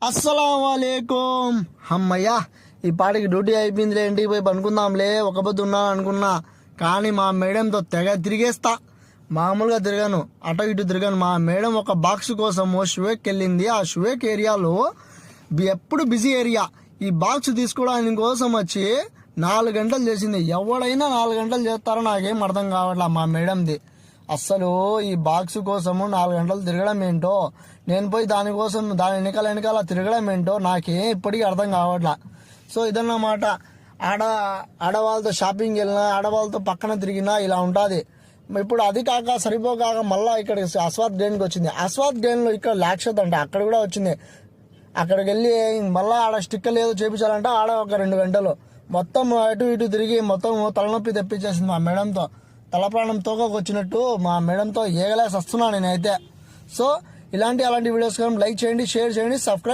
అస్సలాముఅలైకుం. అమ్మయ్యా, ఈ పాటికి డ్యూటీ అయిపోయిందిలే, ఇంటికి పోయి పనుకుందాంలే, ఒక పొద్దు ఉన్నాను అనుకున్నా. కానీ మా మేడంతో తెగ తిరిగేస్తా. మామూలుగా తిరగాను, అటు ఇటు తిరగాను. మా మేడం ఒక బాక్స్ కోసము షువేక్ వెళ్ళింది. ఆ షువేక్ ఏరియాలో ఎప్పుడు బిజీ ఏరియా. ఈ బాక్స్ తీసుకోవడానికి కోసం వచ్చి 4 గంటలు చేసింది. ఎవడైనా 4 గంటలు చేస్తారో నాకేం అర్థం కావట్లా మా మేడంది. అస్సలు ఈ బాక్స్ కోసము 4 గంటలు తిరగడం ఏంటో, నేను పోయి దానికోసం దాని వెనకాల తిరగడం ఏంటో నాకేం ఇప్పటికీ అర్థం కావట్లా. సో ఇదన్నమాట. ఆడవాళ్ళతో షాపింగ్ వెళ్ళినా, ఆడవాళ్ళతో పక్కన తిరిగినా ఇలా ఉంటుంది. ఇప్పుడు అది కాక సరిపోకాక మళ్ళీ ఇక్కడ అస్వాద్ గేన్కి వచ్చింది. అస్వాద్ గేన్లో ఇక్కడ లాక్షత్ అంటే అక్కడ కూడా వచ్చింది. అక్కడికి వెళ్ళి మళ్ళీ ఆడ స్టిక్కర్ ఏదో చేయించాలంటే ఆడ ఒక 2 గంటలు మొత్తం అటు ఇటు తిరిగి మొత్తం తలనొప్పి తెప్పించేసింది మా మేడంతో. తలప్రాణం తోకకు వచ్చినట్టు మా మేడంతో ఏగలేసి వస్తున్నా నేనైతే. సో అలాంటి వీడియోస్ కానీ లైక్ చేయండి, షేర్ చేయండి, సబ్స్క్రైబ్